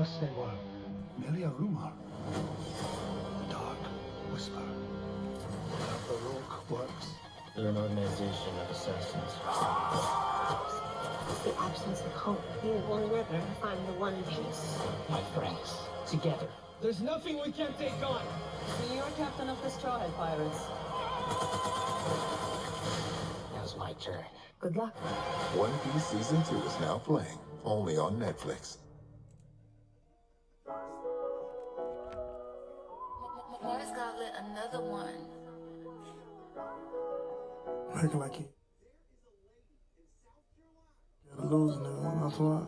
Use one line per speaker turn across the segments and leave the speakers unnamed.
First they were merely a rumor, a dark whisper. But Baroque works.
They're an organization of assassins.
It's the absence of hope. You will never find the one piece.
My friends, together. There's nothing we can't take on.
You're captain of the Straw Hat Pirates.
Now's my turn.
Good luck.
One Piece Season 2 is now playing, only on Netflix.
Mars got lit another one.
Acting like it. Gotta lose now, that's why.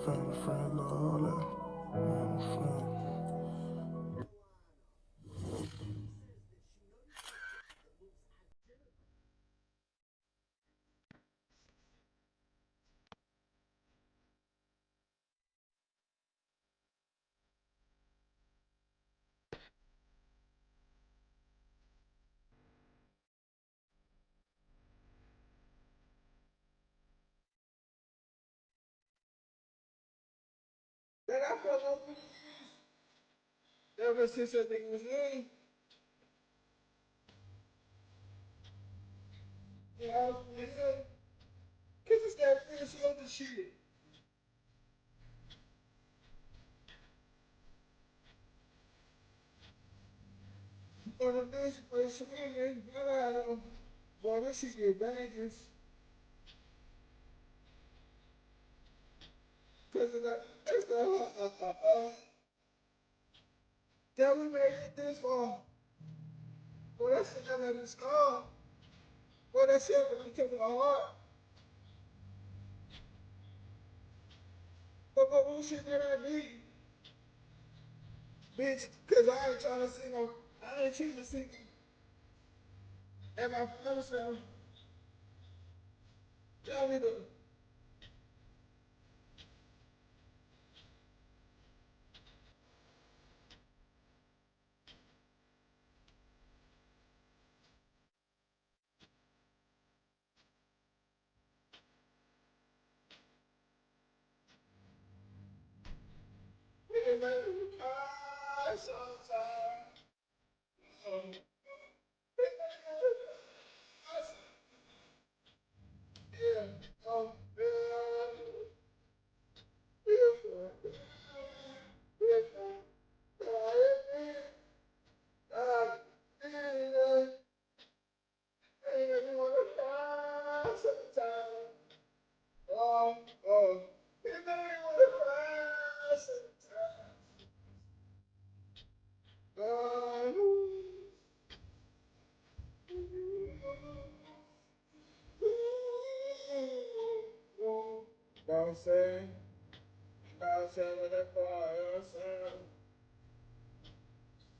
Family, friend, all that. Man, friend.
Ever since that thing was in, yeah, I was listening. Cause it's that Prince other shit. On the next place, man, boy, that shit get dangerous. Cause of that, it's that we made it this far. Boy, that shit got in the skull. Boy, that shit became my heart. But we shit that I need. Bitch, cause I ain't trying to see no, I ain't trying to see and my friends say, tell me the sometimes. Yeah, oh, know what I'm saying? You know what I'm saying? With that car, you know what I'm saying?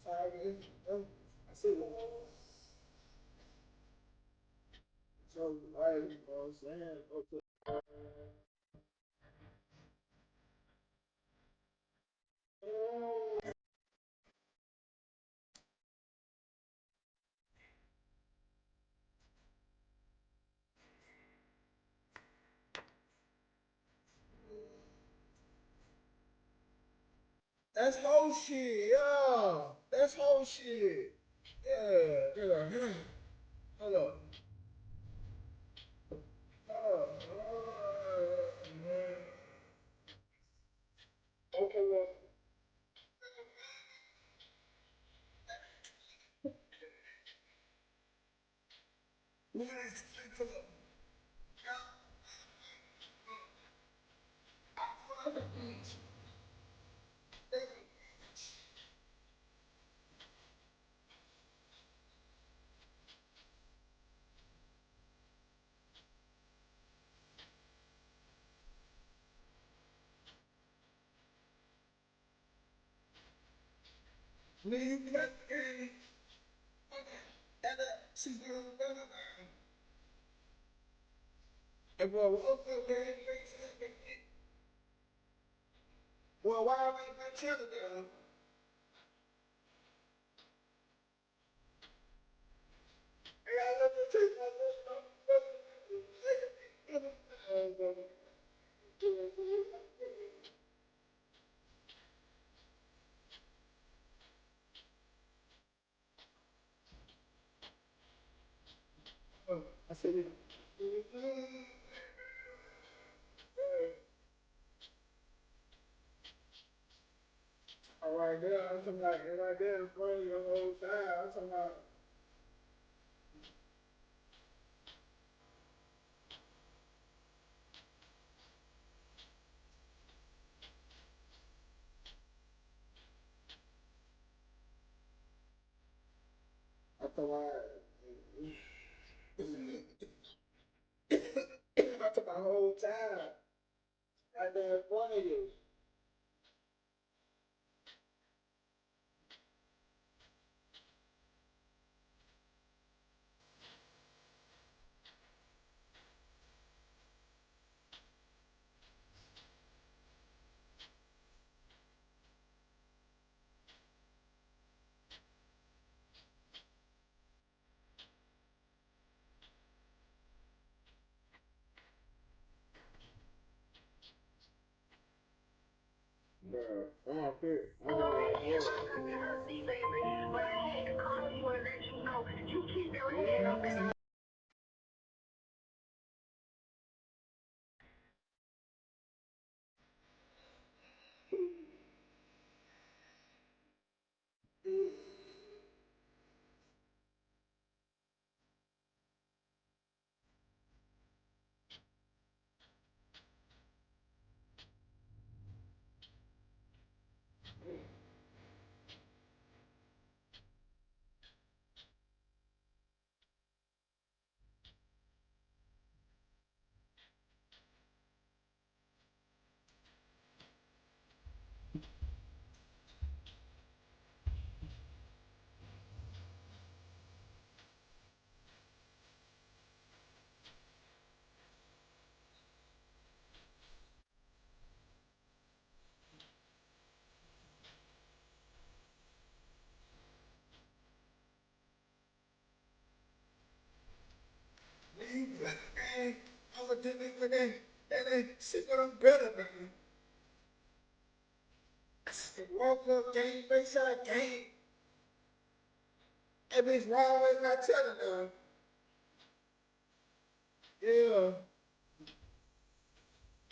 Tiger, I see what so life, you know what I'm saying? That's whole shit, yeah. That's whole shit. Yeah, yeah. Hold on. Okay, well. Well, why am I even telling them? Hey, I love to take my I said it. All right there, I'm talking about right there in front of you the whole time. I'm talking about. I'm talking about. I took my whole time right there in front of you. Bro, I'm up here. I'm up here. they see what I'm better than. Walk up, game, face out, game. That bitch wrong way not telling them. Yeah.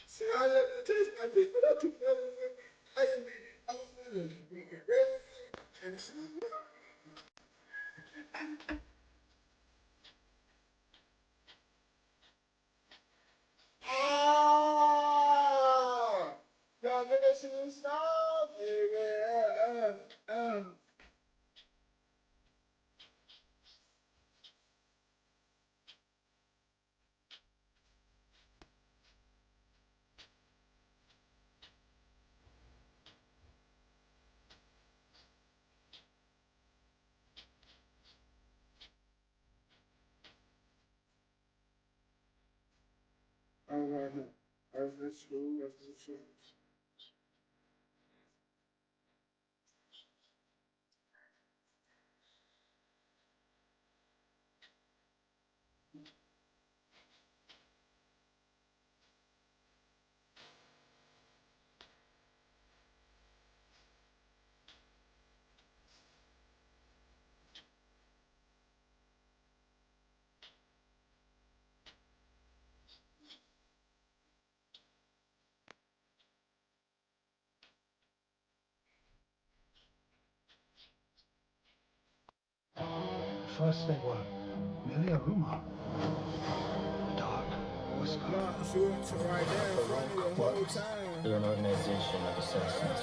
See, I let them taste my bitch, but I took nothing. I was ah! Y'all niggas should stop, nigga. That's true. That's true.
First they were merely a rumor, a dark whisper.
She went to right there in front of you the whole time.
They're an organization of assassins.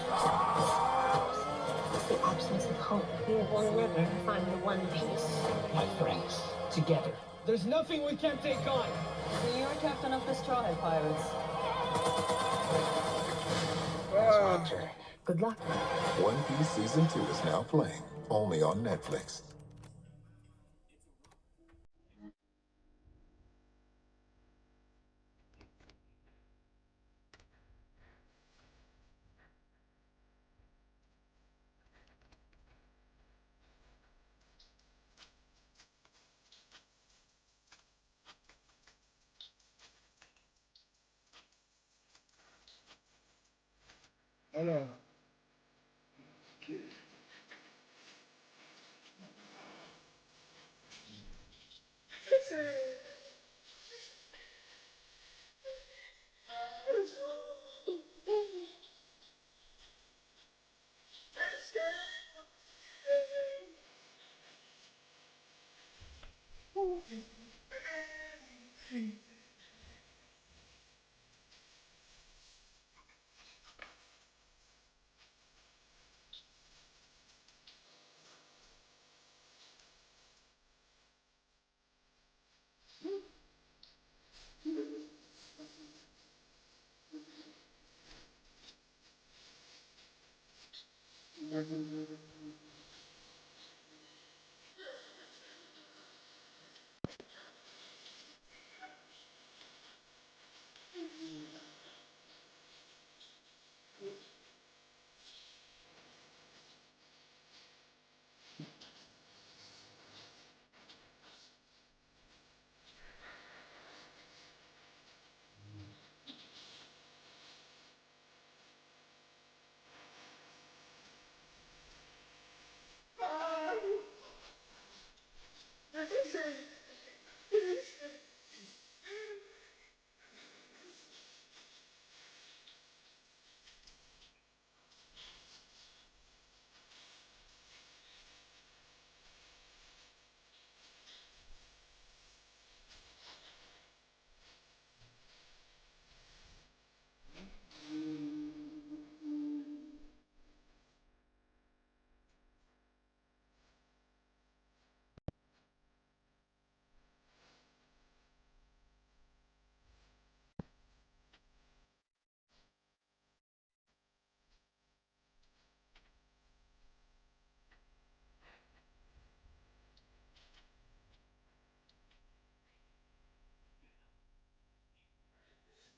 The absence of hope. You will never find the one piece.
My friends, together. There's nothing we can't take on.
You're captain of the Straw Hat Pirates.
Good luck.
One Piece Season 2 is now playing, only on Netflix.
Hold on.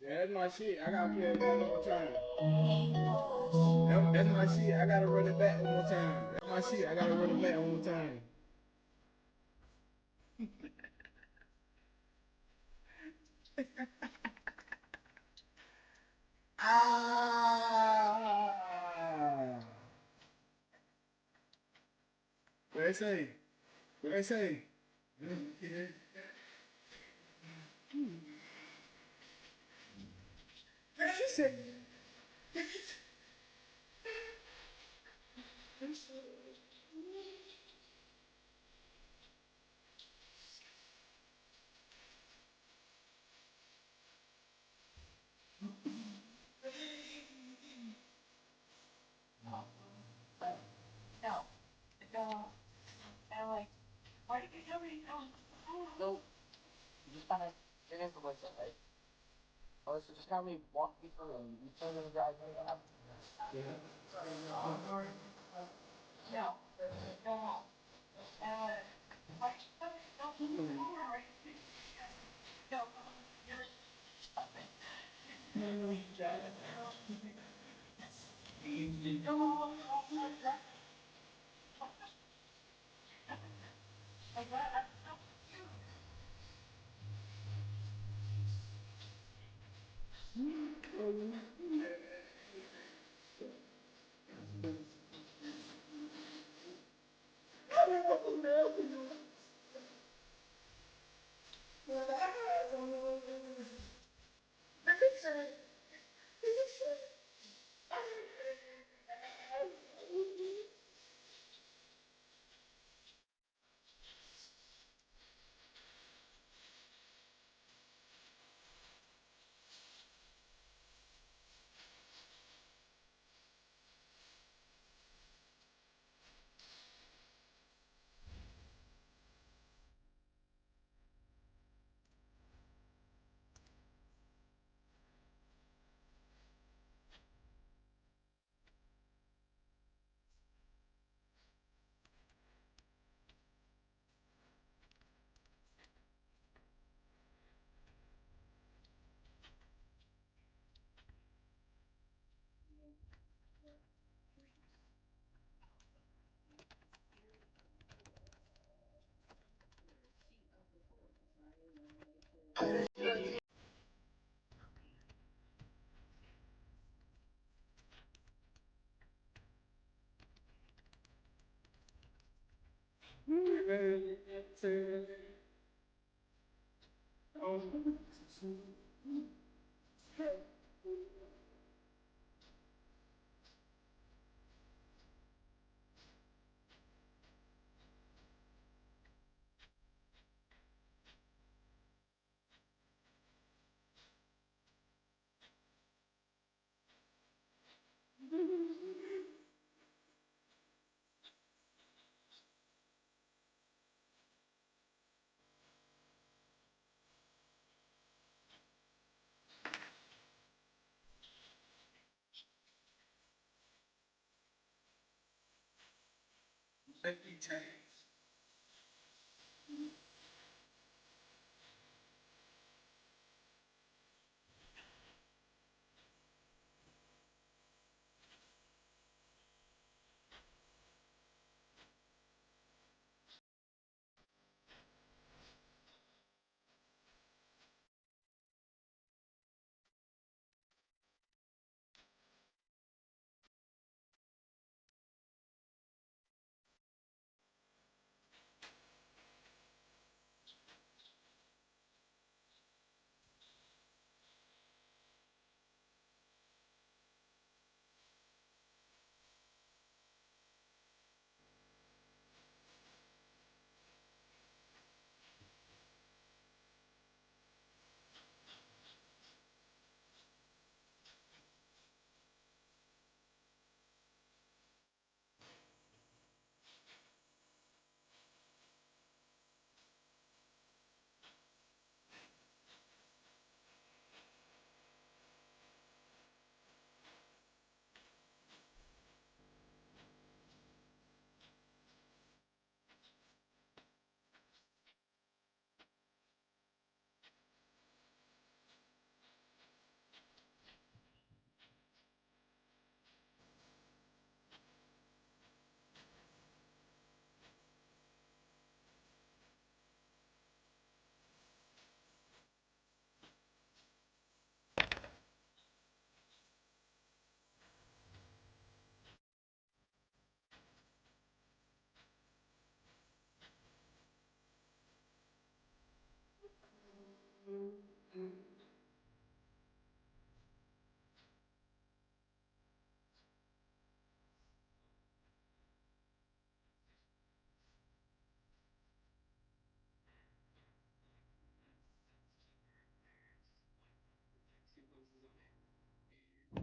Yeah, that's my shit. I gotta play it one more time. That's my shit. I gotta run it back one more time. That's my shit. I gotta run it back one more time. What I say? What I say? What she say?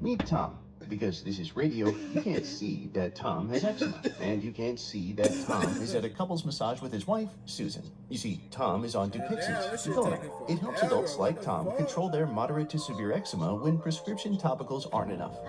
Meet Tom. Because this is radio, you can't see that Tom has eczema. And you can't see that Tom is at a couples massage with his wife, Susan. You see, Tom is on Dupixent, Dupilumab. It helps adults like Tom control their moderate to severe eczema when prescription topicals aren't enough.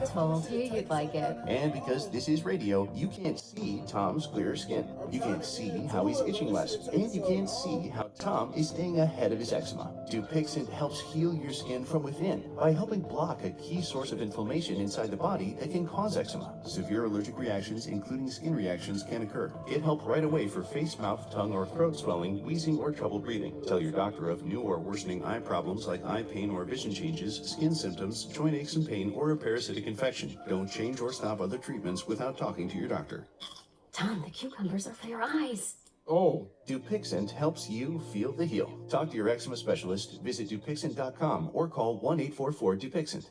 Told you you'd like it.
And because this is radio, you can't see Tom's clear skin. You can't see how he's itching less. And you can't see how Tom is staying ahead of his eczema. Dupixent helps heal your skin from within by helping block a key source of inflammation inside the body that can cause eczema. Severe allergic reactions, including skin reactions, can occur. Get help right away for face, mouth, tongue, or throat swelling, wheezing, or trouble breathing. Tell your doctor of new or worsening eye problems like eye pain or vision changes, skin symptoms, joint aches and pain, or a parasitic infection. Don't change or stop other treatments without talking to your doctor.
Tom, the cucumbers are for your eyes.
Oh, Dupixent helps you feel the heal. Talk to your eczema specialist, visit Dupixent.com, or call 1-844-DUPIXENT.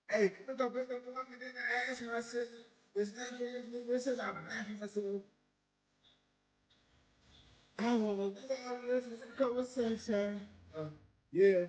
Hey, look up, look and then I asked her, I said, this is our I said, I want to listen to the conversation. Yeah.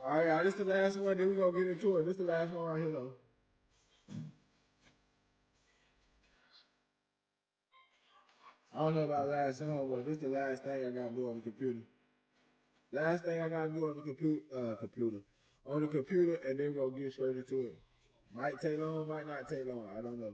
All right, this is the last one. Then we're going to get into it. This is the last one right here, though. I don't know about last song, but this is the last thing I got to do on the computer. Last thing I got to do on the computer, and then we're going to get straight into it. Might take long, might not take long. I don't know.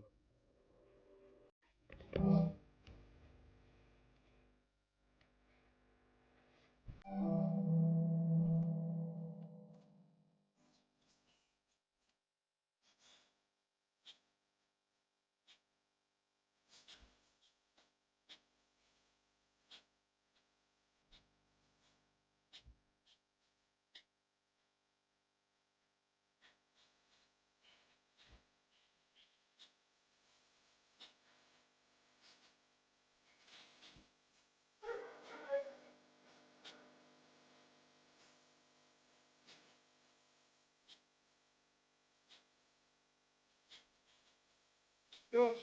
Yo.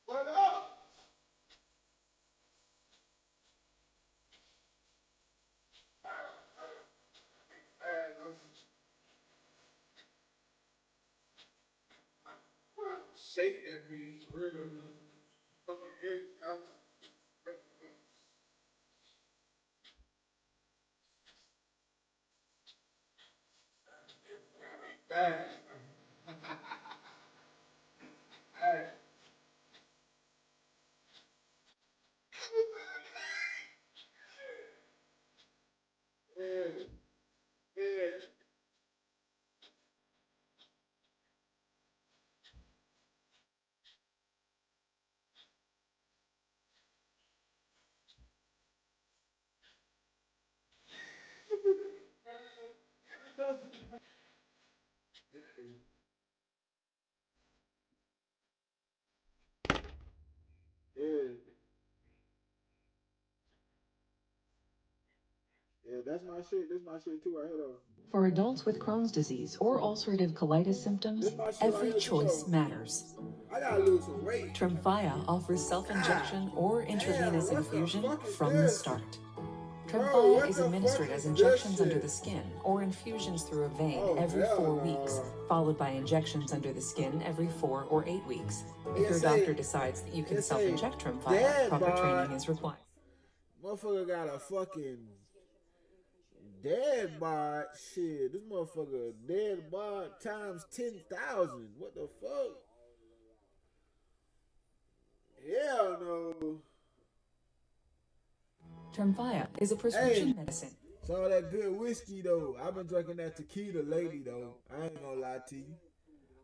What up? Shake that me, really. Bad. Yeah, that's my shit. This my shit too right here though.
For adults with Crohn's disease or ulcerative colitis symptoms, every choice matters.
I gotta lose some weight.
Tremfya offers self-injection or intravenous infusion from the start.
Bro,
Tremfya is administered as injections under the skin or infusions through a vein every 4 weeks, followed by injections under the skin every 4 or 8 weeks. If your doctor decides that you can self-inject Tremfya, proper training is required.
Motherfucker got a fucking dead bod. Shit, this motherfucker dead bod times 10,000. What the fuck? Hell no.
Tremfya is a prescription medicine.
It's all that good whiskey though. I've been drinking that tequila lately though. I ain't gonna lie to you.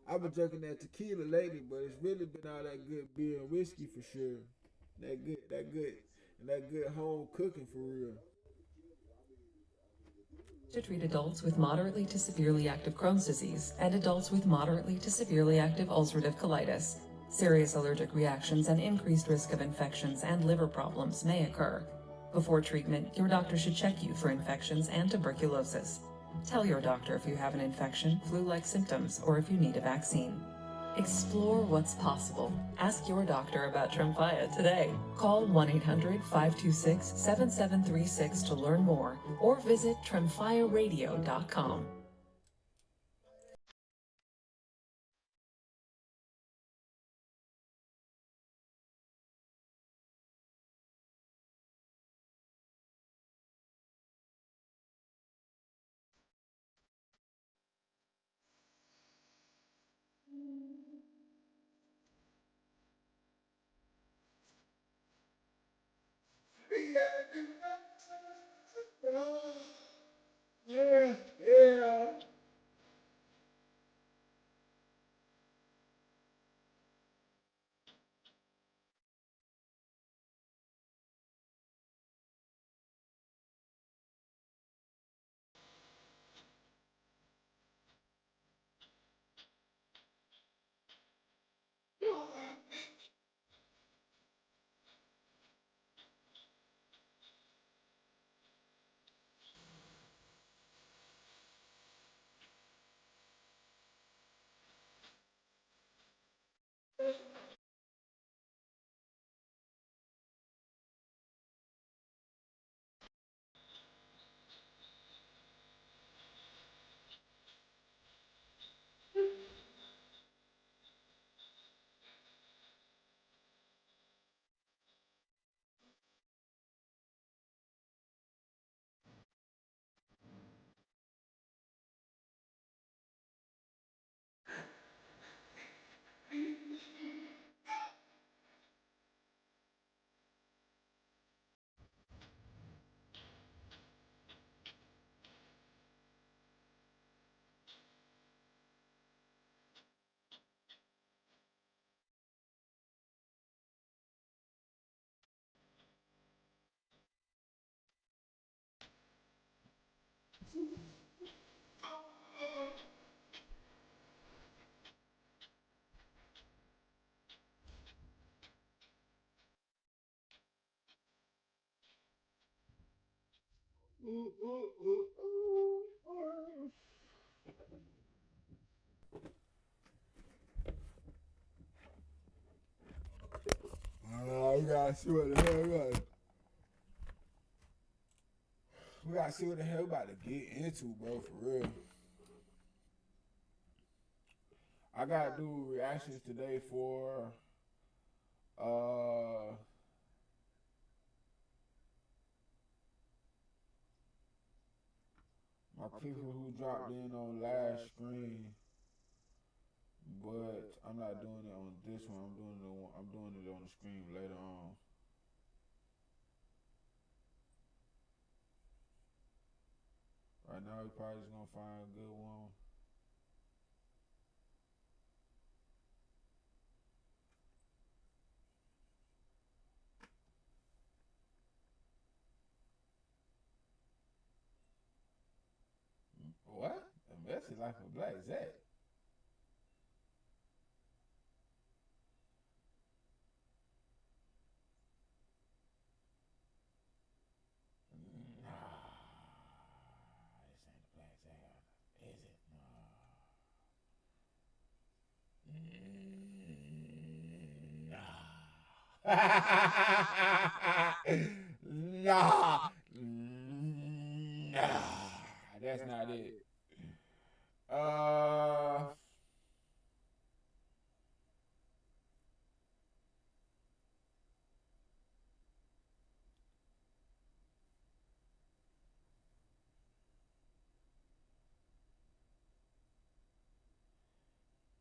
I've been drinking that tequila lately, but it's really been all that good beer and whiskey for sure. That good home cooking for real.
To treat adults with moderately to severely active Crohn's disease and adults with moderately to severely active ulcerative colitis. Serious allergic reactions and increased risk of infections and liver problems may occur. Before treatment, your doctor should check you for infections and tuberculosis. Tell your doctor if you have an infection, flu-like symptoms, or if you need a vaccine. Explore what's possible. Ask your doctor about Tremfya today. Call 1-800-526-7736 to learn more or visit tremfyaradio.com.
Yeah. We gotta see what the hell we gotta see what the hell we about to get into, bro, for real. I gotta do reactions today for my people who dropped in on last screen, but I'm not doing it on this one. I'm doing it on the screen later on. Right now, we probably just gonna find a good one. What? A messy life of Black Zach. Nah, that's not it.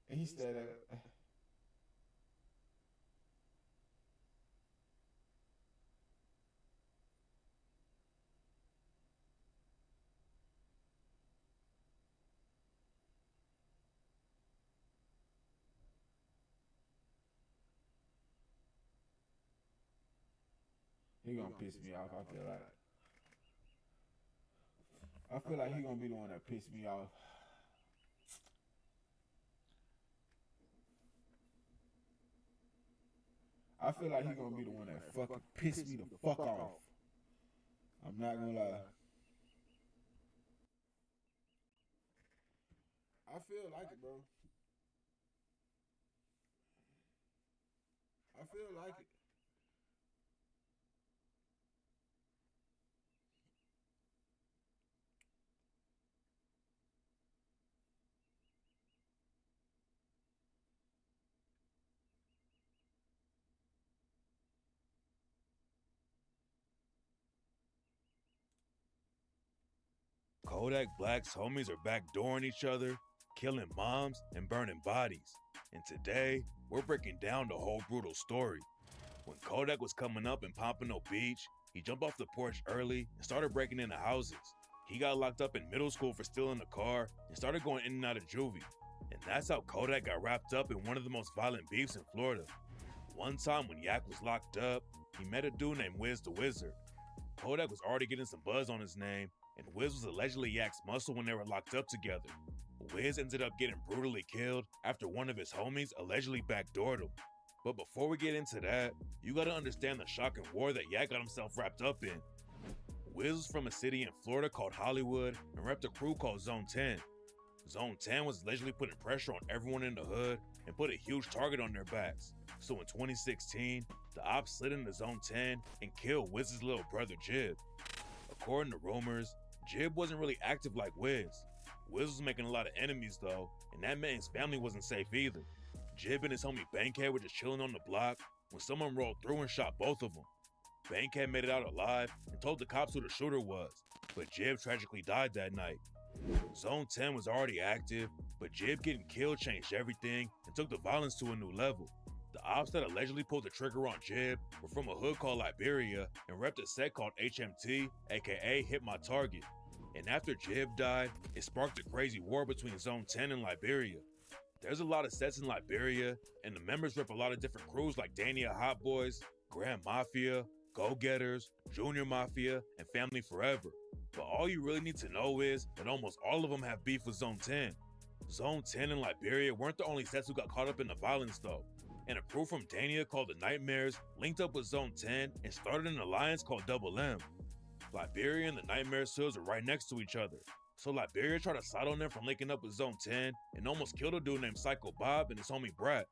He said he gonna piss me off. I feel like he gonna be the one that piss me off. I feel like he gonna be the one that fucking piss me the fuck off. I'm not gonna lie. I feel like it, bro. I feel like it.
Kodak Black's homies are backdooring each other, killing moms, and burning bodies. And today, we're breaking down the whole brutal story. When Kodak was coming up in Pompano Beach, he jumped off the porch early and started breaking into houses. He got locked up in middle school for stealing a car and started going in and out of juvie. And that's how Kodak got wrapped up in one of the most violent beefs in Florida. One time when Yak was locked up, he met a dude named Wiz the Wizard. Kodak was already getting some buzz on his name, and Wiz was allegedly Yak's muscle when they were locked up together. Wiz ended up getting brutally killed after one of his homies allegedly backdoored him. But before we get into that, you gotta understand the shocking war that Yak got himself wrapped up in. Wiz was from a city in Florida called Hollywood and repped a crew called Zone 10. Zone 10 was allegedly putting pressure on everyone in the hood and put a huge target on their backs. So in 2016, the ops slid into Zone 10 and killed Wiz's little brother Jib. According to rumors, Jib wasn't really active like Wiz. Wiz was making a lot of enemies though, and that meant his family wasn't safe either. Jib and his homie Bankhead were just chilling on the block when someone rolled through and shot both of them. Bankhead made it out alive and told the cops who the shooter was, but Jib tragically died that night. Zone 10 was already active, but Jib getting killed changed everything and took the violence to a new level. The ops that allegedly pulled the trigger on Jib were from a hood called Liberia and repped a set called HMT, aka Hit My Target. And after Jib died, it sparked a crazy war between Zone 10 and Liberia. There's a lot of sets in Liberia, and the members rep a lot of different crews like Dania Hot Boys, Grand Mafia, Go Getters, Junior Mafia, and Family Forever. But all you really need to know is that almost all of them have beef with Zone 10. Zone 10 and Liberia weren't the only sets who got caught up in the violence though. And a crew from Dania called the Nightmares linked up with Zone 10 and started an alliance called Double M. Liberia and the Nightmare Sewers are right next to each other. So Liberia tried to side on them from linking up with Zone 10 and almost killed a dude named Psycho Bob and his homie Brat.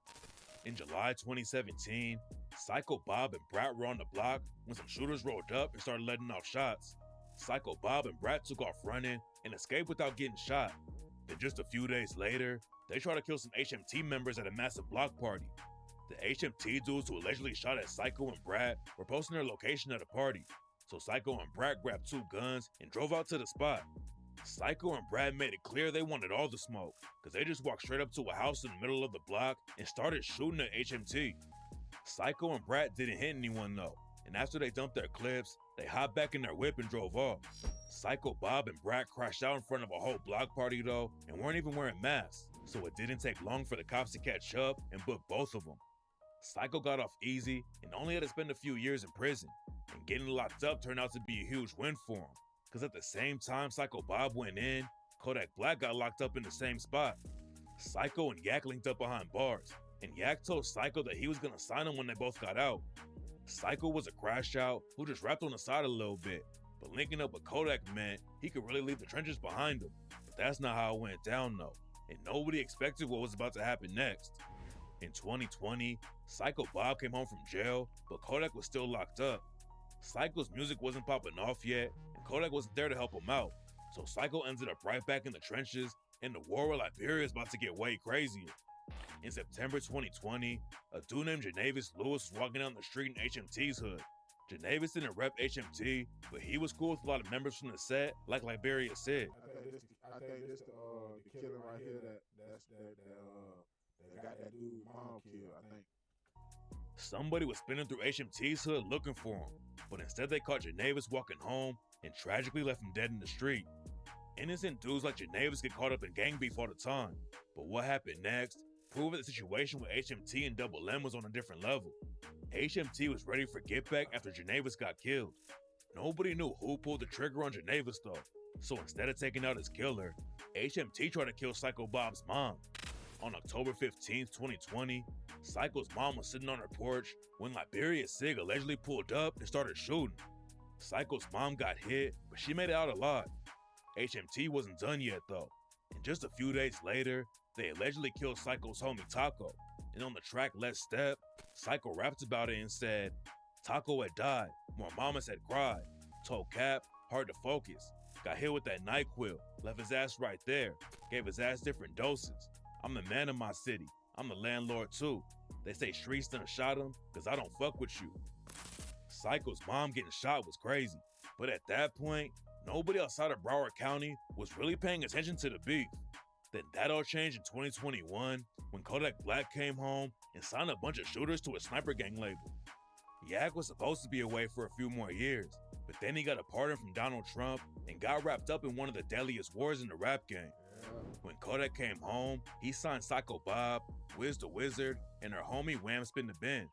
In July 2017, Psycho Bob and Brat were on the block when some shooters rolled up and started letting off shots. Psycho Bob and Brat took off running and escaped without getting shot. Then just a few days later, they tried to kill some HMT members at a massive block party. The HMT dudes who allegedly shot at Psycho and Brat were posting their location at a party, so Psycho and Brat grabbed 2 guns and drove out to the spot. Psycho and Brad made it clear they wanted all the smoke, cause they just walked straight up to a house in the middle of the block and started shooting at HMT. Psycho and Brad didn't hit anyone though, and after they dumped their clips, they hopped back in their whip and drove off. Psycho Bob and Brad crashed out in front of a whole block party though, and weren't even wearing masks, so it didn't take long for the cops to catch up and book both of them. Psycho got off easy and only had to spend a few years in prison, and getting locked up turned out to be a huge win for him. Cause at the same time Psycho Bob went in, Kodak Black got locked up in the same spot. Psycho and Yak linked up behind bars, and Yak told Psycho that he was gonna sign him when they both got out. Psycho was a crash out who just rapped on the side a little bit, but linking up with Kodak meant he could really leave the trenches behind him. But that's not how it went down though, and nobody expected what was about to happen next. In 2020, Psycho Bob came home from jail, but Kodak was still locked up. Psycho's music wasn't popping off yet, and Kodak wasn't there to help him out, so Psycho ended up right back in the trenches, and the war with Liberia is about to get way crazier. In September 2020, a dude named Janavis Lewis was walking down the street in HMT's hood. Janavis didn't rep HMT, but he was cool with a lot of members from the set, like Liberia Sid.
I think this the killer right here that got that dude mom killed, I think.
Somebody was spinning through HMT's hood looking for him, but instead they caught Janavis walking home and tragically left him dead in the street. Innocent dudes like Janavis get caught up in gang beef all the time, but what happened next proved that the situation with HMT and Double M was on a different level. HMT was ready for get back after Janavis got killed. Nobody knew who pulled the trigger on Janavis though, so instead of taking out his killer, HMT tried to kill Psycho Bob's mom. On October 15, 2020, Psycho's mom was sitting on her porch when Liberia Sig allegedly pulled up and started shooting. Psycho's mom got hit, but she made it out alive. HMT wasn't done yet though, and just a few days later, they allegedly killed Psycho's homie Taco, and on the track Let's Step, Psycho rapped about it and said, "Taco had died, more mamas had cried, told Cap, hard to focus, got hit with that NyQuil, left his ass right there, gave his ass different doses. I'm the man of my city, I'm the landlord too. They say streets done shot him, cause I don't fuck with you." Psycho's mom getting shot was crazy, but at that point, nobody outside of Broward County was really paying attention to the beef. Then that all changed in 2021 when Kodak Black came home and signed a bunch of shooters to a sniper gang label. Yak was supposed to be away for a few more years, but then he got a pardon from Donald Trump and got wrapped up in one of the deadliest wars in the rap game. When Kodak came home, he signed Psycho Bob, Wiz the Wizard, and her homie Wham Spin the Ben.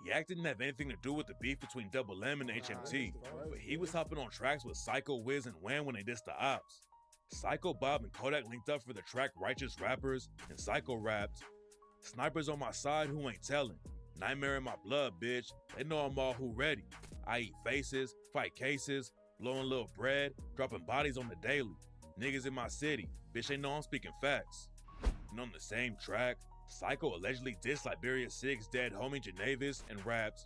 Yak didn't have anything to do with the beef between Double M and HMT, but he was hopping on tracks with Psycho, Wiz, and Wham when they dissed the ops. Psycho Bob and Kodak linked up for the track Righteous Rappers, and Psycho rapped, "Snipers on my side who ain't telling. Nightmare in my blood, bitch. They know I'm all who ready. I eat faces, fight cases, blowing little bread, dropping bodies on the daily. Niggas in my city, bitch, they know I'm speaking facts." And on the same track, Psycho allegedly dissed Liberia Sig's dead homie Janavis and raps,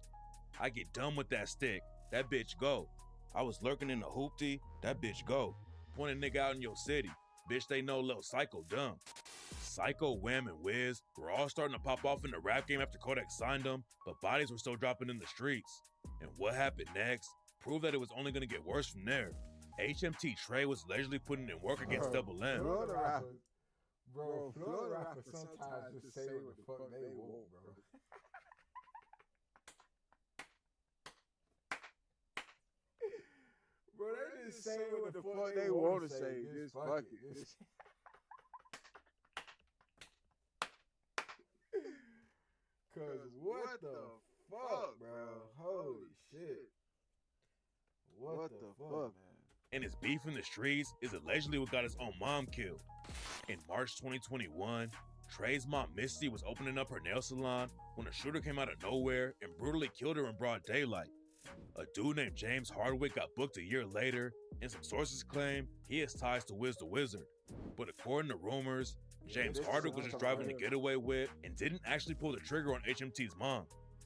"I get done with that stick, that bitch go. I was lurking in the hoopty, that bitch go. Point a nigga out in your city, bitch, they know Lil Psycho dumb." Psycho, Wham, and Wiz were all starting to pop off in the rap game after Kodak signed them, but bodies were still dropping in the streets. And what happened next proved that it was only gonna get worse from there. HMT Trey was allegedly putting in work against Double M.
Florida rappers sometimes just say what the fuck they want, bro. Bro, they just say what the fuck they want to say. Just fuck it. Cause what the fuck, bro? Holy shit. What the fuck, man?
And his beef in the streets is allegedly what got his own mom killed. In March 2021, Trey's mom Misty was opening up her nail salon when a shooter came out of nowhere and brutally killed her in broad daylight. A dude named James Hardwick got booked a year later, and some sources claim he has ties to Wiz the Wizard. But according to rumors, James Hardwick was just driving the getaway whip and didn't actually pull the trigger on HMT's mom.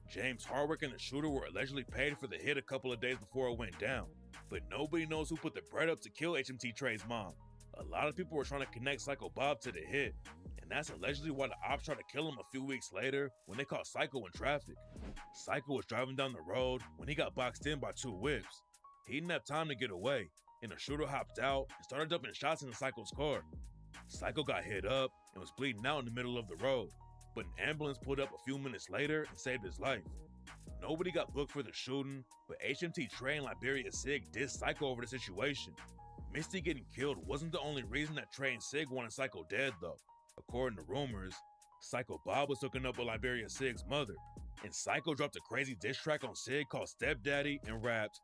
James Hardwick and the shooter were allegedly paid for the hit a couple of days before it went down, but nobody knows who put the bread up to kill HMT Trey's mom. A lot of people were trying to connect Psycho Bob to the hit, and that's allegedly why the ops tried to kill him a few weeks later when they caught Psycho in traffic. Psycho was driving down the road when he got boxed in by two whips. He didn't have time to get away, and the shooter hopped out and started dumping shots into Psycho's car. Psycho got hit up and was bleeding out in the middle of the road, but an ambulance pulled up a few minutes later and saved his life. Nobody got booked for the shooting, but HMT Trey and Liberia Sig dissed Psycho over the situation. Misty getting killed wasn't the only reason that Trey and Sig wanted Psycho dead though. According to rumors, Psycho Bob was hooking up with Liberia Sig's mother, and Psycho dropped a crazy diss track on Sig called Stepdaddy and rapped,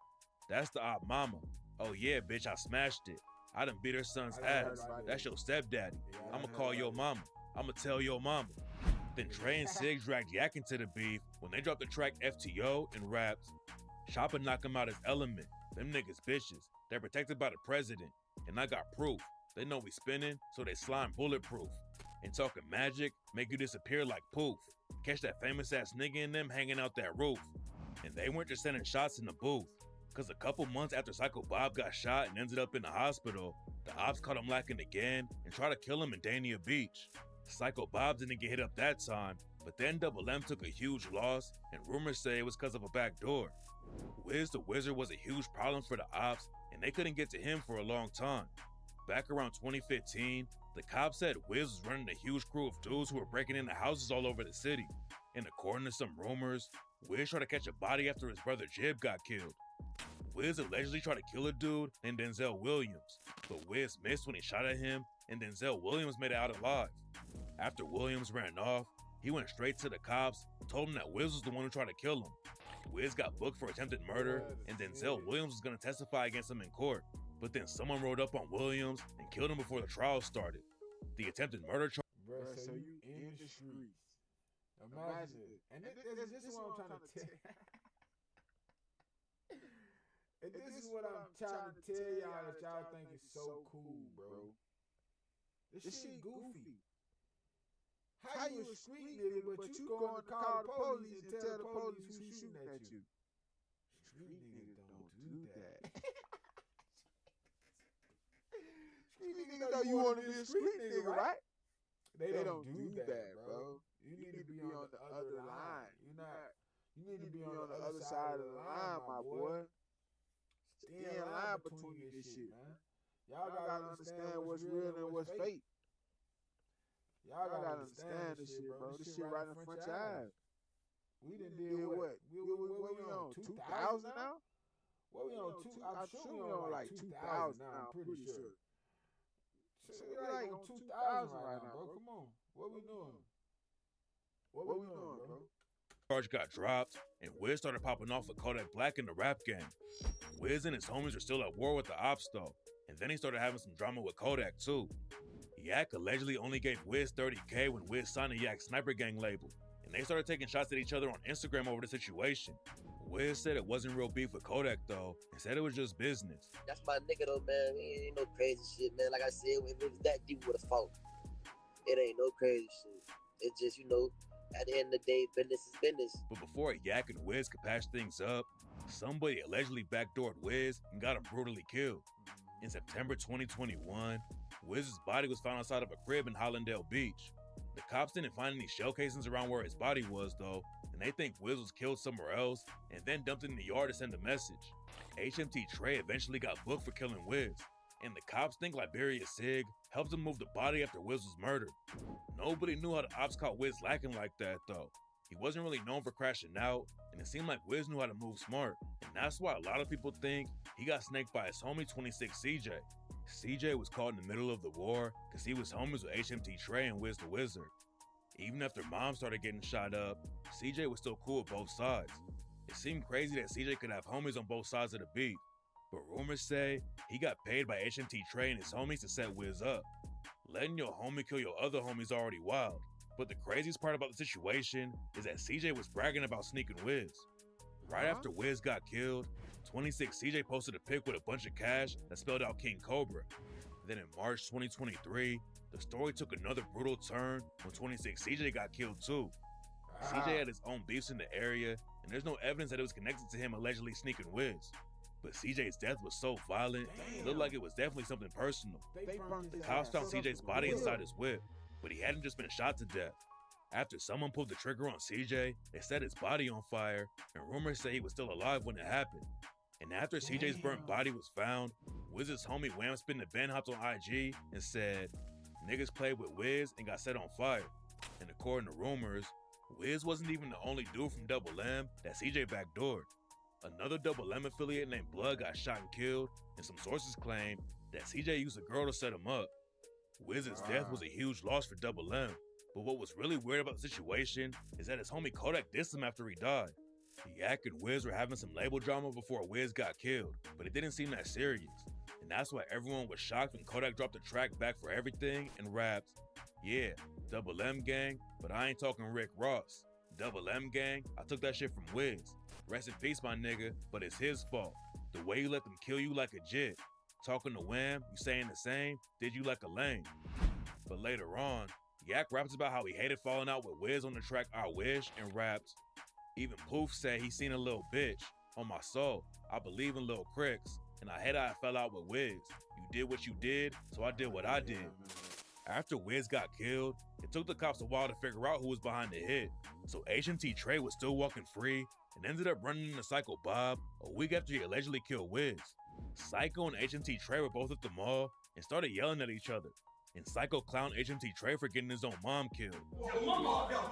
"That's the op mama. Oh yeah, bitch, I smashed it. I done beat her son's ass. That's your stepdaddy. I'ma call your mama. I'ma tell your mama." Then Trey and Sig dragged Yak into the beef when they dropped the track FTO and rapped, "Chopper knock him out his element. Them niggas bitches. They're protected by the president. And I got proof. They know we spinning, so they slime bulletproof. And talking magic, make you disappear like poof. Catch that famous ass nigga in them hanging out that roof." And they weren't just sending shots in the booth, cause a couple months after Psycho Bob got shot and ended up in the hospital, the ops caught him lacking again and tried to kill him in Dania Beach. Psycho Bob didn't get hit up that time, but then Double M took a huge loss, and rumors say it was cause of a back door. Wiz the Wizard was a huge problem for the ops, and they couldn't get to him for a long time. Back around 2015, the cops said Wiz was running a huge crew of dudes who were breaking into houses all over the city. And according to some rumors, Wiz tried to catch a body after his brother Jib got killed. Wiz allegedly tried to kill a dude named Denzel Williams, but Wiz missed when he shot at him, and Denzel Williams made it out alive. After Williams ran off, he went straight to the cops and told them that Wiz was the one who tried to kill him. Wiz got booked for attempted murder, and Denzel Williams was going to testify against him in court. But then someone rode up on Williams and killed him before the trial started. The attempted murder charge.
Bro, so you in the streets. Imagine it. And this is what I'm trying to tell And this is what I'm trying to tell y'all that y'all think is so cool, bro. This shit goofy. How you a street nigga, but you going to call the police and tell the police who's shooting at you? Street niggas don't do that. Street niggas know you want to be a street nigga, right? They don't do that, bro. You need to be on the other line. You need to be on the other side of the line, my boy. Stay in line between this shit, man. Y'all gotta understand what's real and what's fake. Y'all gotta understand this shit, bro. This shit right in front of your eyes. We done did what? What we on? 2,000 now? What we on? I'm sure we on like 2,000 now. I'm pretty sure. So we like on 2,000 right now, bro. Come on. What we doing? What we doing, bro?
Charge got dropped, and Wiz started popping off with Kodak Black in the rap game. Wiz and his homies were still at war with the ops though, and then he started having some drama with Kodak too. Yak allegedly only gave Wiz $30K when Wiz signed a Yak Sniper Gang label, and they started taking shots at each other on Instagram over the situation. Wiz said it wasn't real beef with Kodak though, and said it was just business.
That's my nigga though, man. It ain't no crazy shit, man. Like I said, if it was that deep, we would've fought. It ain't no crazy shit. It's just, at the end of the day, business is business.
But before Yak and Wiz could patch things up, somebody allegedly backdoored Wiz and got him brutally killed. In September 2021, Wiz's body was found outside of a crib in Hollandale Beach. The cops didn't find any shell casings around where his body was though, and they think Wiz was killed somewhere else and then dumped in the yard to send a message. HMT Trey eventually got booked for killing Wiz, and the cops think Liberia Sig helped him move the body after Wiz was murdered. Nobody knew how the ops caught Wiz lacking like that though. He wasn't really known for crashing out, and it seemed like Wiz knew how to move smart, and that's why a lot of people think he got snaked by his homie 26 CJ. CJ was caught in the middle of the war because he was homies with HMT Trey and Wiz the Wizard. Even after Mom started getting shot up, CJ was still cool with both sides. It seemed crazy that CJ could have homies on both sides of the beef, but rumors say he got paid by HMT Trey and his homies to set Wiz up. Letting your homie kill your other homie's already wild, but the craziest part about the situation is that CJ was bragging about sneaking Wiz. Right after Wiz got killed, 26 CJ posted a pic with a bunch of cash that spelled out King Cobra. Then in March 2023, the story took another brutal turn when 26 CJ got killed too. CJ had his own beefs in the area, and there's no evidence that it was connected to him allegedly sneaking Wiz. But CJ's death was so violent, it looked like it was definitely something personal. Cops found CJ's body inside his whip, but he hadn't just been shot to death. After someone pulled the trigger on CJ, they set his body on fire, and rumors say he was still alive when it happened. And after CJ's burnt body was found, Wizz's homie Wham Spin the Ben hopped on IG and said, "Niggas played with Wiz and got set on fire." And according to rumors, Wiz wasn't even the only dude from Double M that CJ backdoored. Another Double M affiliate named Blood got shot and killed, and some sources claim that CJ used a girl to set him up. Wizz's death was a huge loss for Double M, but what was really weird about the situation is that his homie Kodak dissed him after he died. Yak and Wiz were having some label drama before Wiz got killed, but it didn't seem that serious. And that's why everyone was shocked when Kodak dropped the track Back for Everything and rapped, "Yeah, Double M gang, but I ain't talking Rick Ross. Double M gang, I took that shit from Wiz. Rest in peace, my nigga, but it's his fault. The way you let them kill you like a jit. Talking to Wham, you saying the same, did you like a lame." But later on, Yak raps about how he hated falling out with Wiz on the track I Wish and raps, "Even Poof said he seen a little bitch. On my soul, I believe in Lil Cricks, and I hate how I fell out with Wiz. You did what you did, so I did what I did." After Wiz got killed, it took the cops a while to figure out who was behind the hit, so H&T Trey was still walking free and ended up running into Psycho Bob a week after he allegedly killed Wiz. Psycho and H&T Trey were both at the mall and started yelling at each other, and Psycho clowned H&T Trey for getting his own mom killed.
Your mama got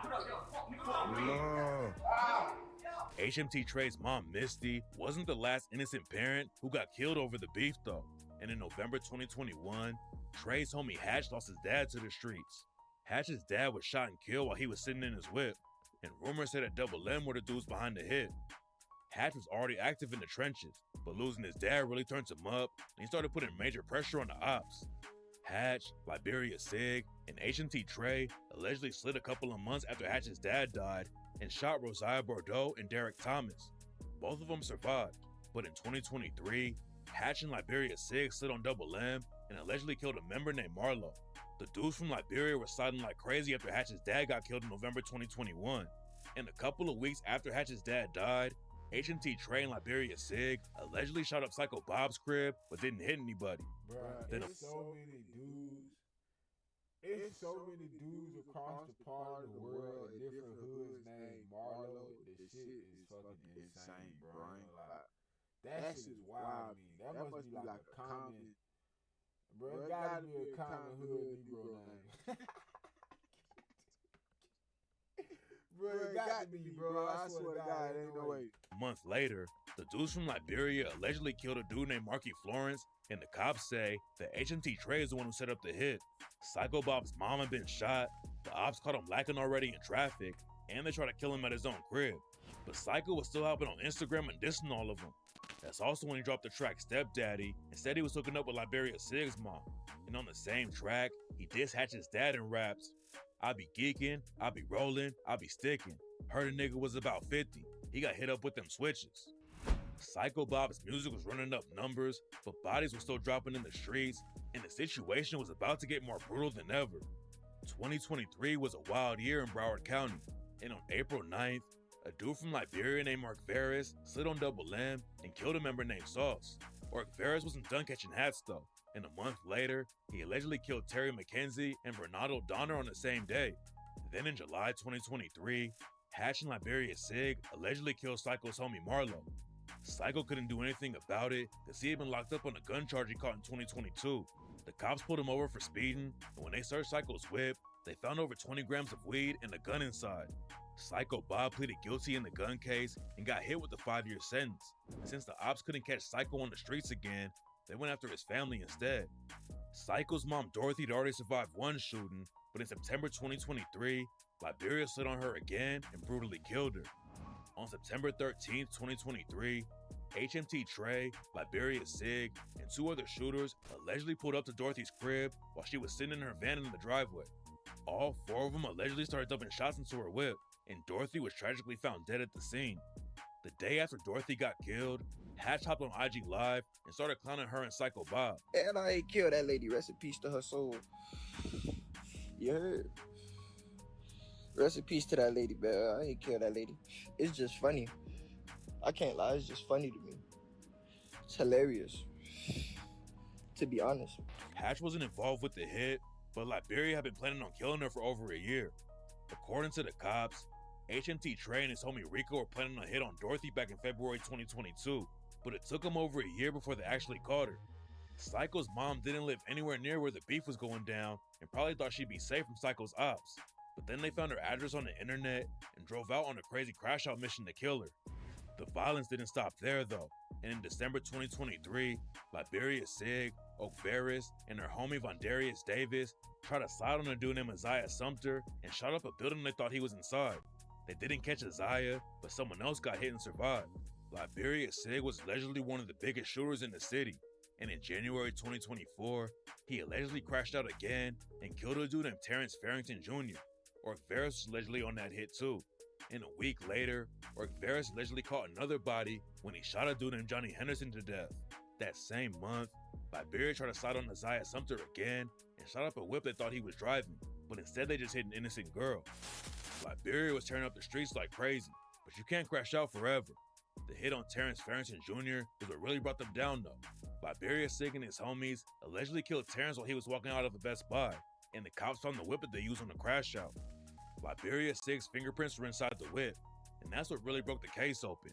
put up, yo.
HMT Trey's mom, Misty, wasn't the last innocent parent who got killed over the beef though. And in November 2021, Trey's homie Hatch lost his dad to the streets. Hatch's dad was shot and killed while he was sitting in his whip, and rumors said that Double M were the dudes behind the hit. Hatch was already active in the trenches, but losing his dad really turned him up, and he started putting major pressure on the ops. Hatch, Liberia Sig, and H&T Trey allegedly slid a couple of months after Hatch's dad died and shot Rosiah Bordeaux and Derek Thomas. Both of them survived, but in 2023, Hatch and Liberia Sig slid on Double M and allegedly killed a member named Marlo. The dudes from Liberia were sliding like crazy after Hatch's dad got killed in November 2021. And a couple of weeks after Hatch's dad died, H&T Trey and Liberia Sig allegedly shot up Psycho Bob's crib but didn't hit anybody.
Bruh,
Then
it's so many dudes. It's so many dudes across the part of the world in different hoods named Marlo. The shit is fucking insane, bro. I ain't gonna lie. That shit is wild to me. That must be like a common, bro. It gotta be a common hood Negro name. Bro, it got to be, bro. I swear to God, ain't no way.
A month later, the dudes from Liberia allegedly killed a dude named Marky Florence, and the cops say that H&T Trey is the one who set up the hit. Psycho Bob's mom had been shot, the ops caught him lacking already in traffic, and they tried to kill him at his own crib. But Psycho was still hopping on Instagram and dissing all of them. That's also when he dropped the track Stepdaddy and said he was hooking up with Liberia Sig's mom. And on the same track, he dissed Hatch's dad and raps, "I be geeking, I be rolling, I be sticking. Heard a nigga was about 50. He got hit up with them switches." Psycho Bob's music was running up numbers, but bodies were still dropping in the streets, and the situation was about to get more brutal than ever. 2023 was a wild year in Broward County, and on April 9th, a dude from Liberia named Mark Ferris slid on Double M and killed a member named Sauce. Mark Ferris wasn't done catching hats though, and a month later, he allegedly killed Terry McKenzie and Bernardo Donner on the same day. Then in July 2023, Hatch and Liberia Sig allegedly killed Psycho's homie Marlo. Psycho couldn't do anything about it because he had been locked up on a gun charge he caught in 2022. The cops pulled him over for speeding, and when they searched Psycho's whip, they found over 20 grams of weed and a gun inside. Psycho Bob pleaded guilty in the gun case and got hit with a 5-year sentence. Since the ops couldn't catch Psycho on the streets again, they went after his family instead. Psycho's mom Dorothy had already survived one shooting, but in September 2023, Liberia slid on her again and brutally killed her. On September 13, 2023, HMT Trey, Liberia Sig, and 2 other shooters allegedly pulled up to Dorothy's crib while she was sitting in her van in the driveway. All 4 of them allegedly started dumping shots into her whip, and Dorothy was tragically found dead at the scene. The day after Dorothy got killed, Hatch hopped on IG Live and started clowning her and Psycho Bob.
And I ain't killed that lady. Rest in peace to her soul. You heard? Rest in peace to that lady, man. I ain't killed that lady. It's just funny. I can't lie. It's just funny to me. It's hilarious, to be honest.
Hatch wasn't involved with the hit, but Liberia had been planning on killing her for over a year. According to the cops, HMT Trey and his homie Rico were planning a hit on Dorothy back in February 2022, but it took them over a year before they actually caught her. Psycho's mom didn't live anywhere near where the beef was going down and probably thought she'd be safe from Psycho's ops, but then they found her address on the internet and drove out on a crazy crash out mission to kill her. The violence didn't stop there though, and in December 2023, Liberia Sig, Oak Barris, and her homie Vondarius Davis tried to slide on a dude named Isaiah Sumter and shot up a building they thought he was inside. They didn't catch Isaiah, but someone else got hit and survived. Liberia Sig was allegedly one of the biggest shooters in the city, and in January 2024, he allegedly crashed out again and killed a dude named Terrence Farrington Jr. Ork Varys was allegedly on that hit too. And a week later, Ork Varys allegedly caught another body when he shot a dude named Johnny Henderson to death. That same month, Liberia tried to slide on Isaiah Sumter again and shot up a whip they thought he was driving, but instead they just hit an innocent girl. Liberia was tearing up the streets like crazy, but you can't crash out forever. The hit on Terrence Farrington Jr. is what really brought them down though. Liberia Sig and his homies allegedly killed Terrence while he was walking out of a Best Buy, and the cops found the whip that they used on the crash out. Liberia Sig's fingerprints were inside the whip, and that's what really broke the case open.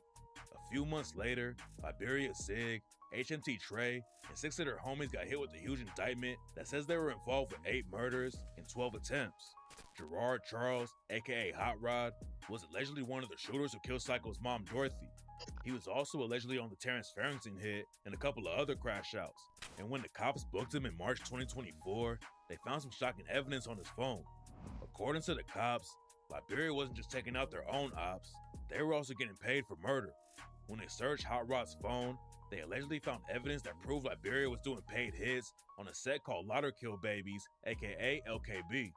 A few months later, Liberia Sig, HMT Trey, and 6 of their homies got hit with a huge indictment that says they were involved with 8 murders and 12 attempts. Gerard Charles, aka Hot Rod, was allegedly one of the shooters who killed Psycho's mom, Dorothy. He was also allegedly on the Terrence Farrington hit and a couple of other crash outs. And when the cops booked him in March 2024, they found some shocking evidence on his phone. According to the cops, Liberia wasn't just taking out their own ops, they were also getting paid for murder. When they searched Hot Rod's phone, they allegedly found evidence that proved Liberia was doing paid hits on a set called Lauderkill Babies, aka LKB.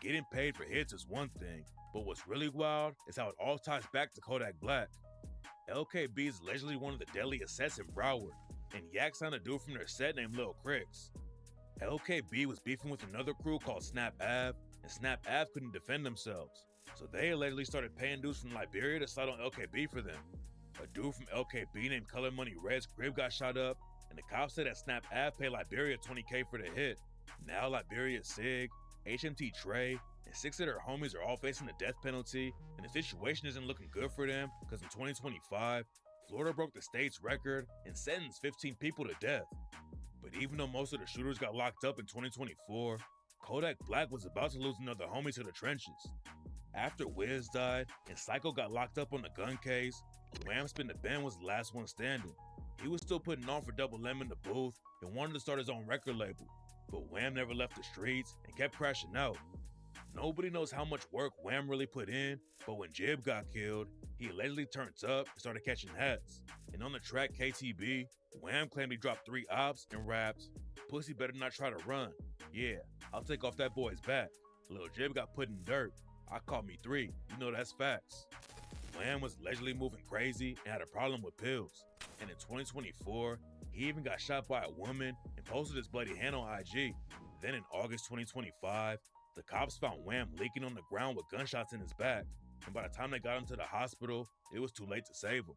Getting paid for hits is one thing, but what's really wild is how it all ties back to Kodak Black. LKB is allegedly one of the deadliest sets in Broward, and Yak signed a dude from their set named Lil Cricks. LKB was beefing with another crew called Snap Ave, and Snap Ave couldn't defend themselves, so they allegedly started paying dudes from Liberia to slide on LKB for them. A dude from LKB named Color Money Red's crib got shot up, and the cops said that Snap Ave paid Liberia $20K for the hit. Now Liberia Sig, HMT Trey, and 6 of their homies are all facing the death penalty, and the situation isn't looking good for them because in 2025, Florida broke the state's record and sentenced 15 people to death. But even though most of the shooters got locked up in 2024, Kodak Black was about to lose another homie to the trenches. After Wiz died and Psycho got locked up on the gun case, Wham Spin the Ben was the last one standing. He was still putting on for Double M in the booth and wanted to start his own record label, but Wham never left the streets and kept crashing out. Nobody knows how much work Wham really put in, but when Jib got killed, he allegedly turned up and started catching heads. And on the track KTB, Wham claimed he dropped 3 ops and raps, "Pussy better not try to run. Yeah, I'll take off that boy's back. Lil Jib got put in dirt. I caught me 3. You know that's facts." Wham was allegedly moving crazy and had a problem with pills. And in 2024, he even got shot by a woman and posted his bloody hand on IG. Then in August 2025, the cops found Wham leaking on the ground with gunshots in his back, and by the time they got him to the hospital, it was too late to save him.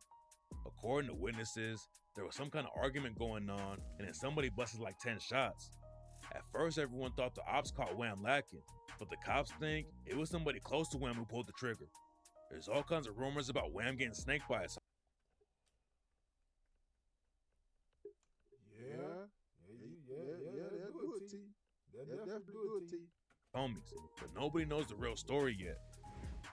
According to witnesses, there was some kind of argument going on, and then somebody busted like 10 shots. At first, everyone thought the ops caught Wham lacking, but the cops think it was somebody close to Wham who pulled the trigger. There's all kinds of rumors about Wham getting snaked by his homies, but nobody knows the real story yet.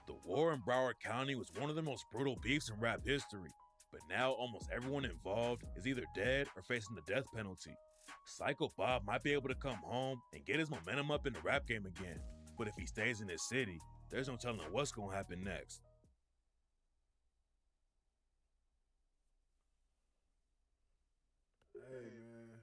The war in Broward County was one of the most brutal beefs in rap history, but now almost everyone involved is either dead or facing the death penalty. Psycho Bob might be able to come home and get his momentum up in the rap game again, but if he stays in his city, there's no telling what's gonna happen next.
Hey, man.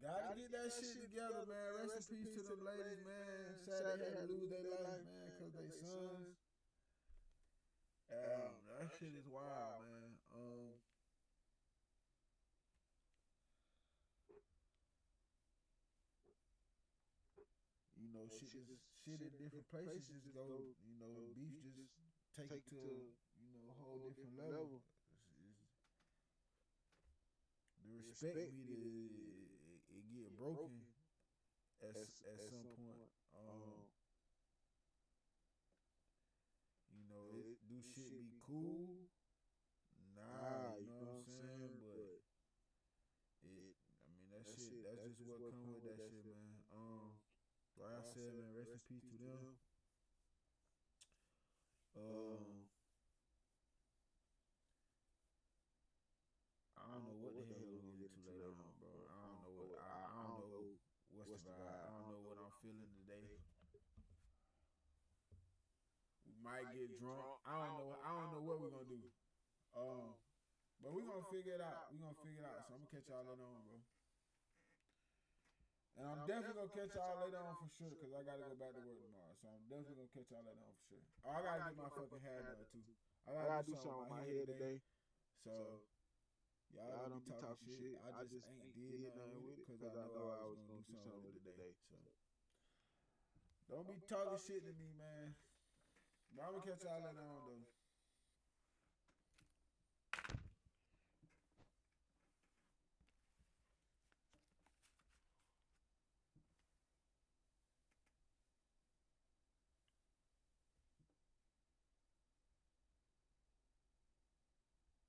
Gotta to get that shit together, man. Rest in peace to them ladies, man. Sad they had to lose their life, man, because they sons. That shit is wild, man. You know, shit in different places just go, you know, beef just take it to, you know, a whole different level. The respect meter, it get broken at some point. You know, do shit be cool? Nah, you know what I'm saying? But I mean, that shit, that's just what come with that shit, man. Like I said, man, rest in peace to them. I don't know what the hell we're gonna get into later on, bro. I don't know what I don't know what's the vibe. I don't know what I'm feeling today. We might get drunk. I don't know what we're gonna do. But we're gonna figure it out. We're gonna figure it out. So I'm gonna catch y'all later on, bro. And I'm definitely gonna catch y'all later on for sure, because I gotta go back to work tomorrow. So I'm definitely gonna catch y'all later on for sure. Oh, I gotta get my fucking hair done too. I gotta do something with my hair today. So y'all don't be talking shit. I just ain't did nothing with it because I know I was gonna do something with it today. So don't be talking shit to me, man. But I'm gonna catch y'all later on though.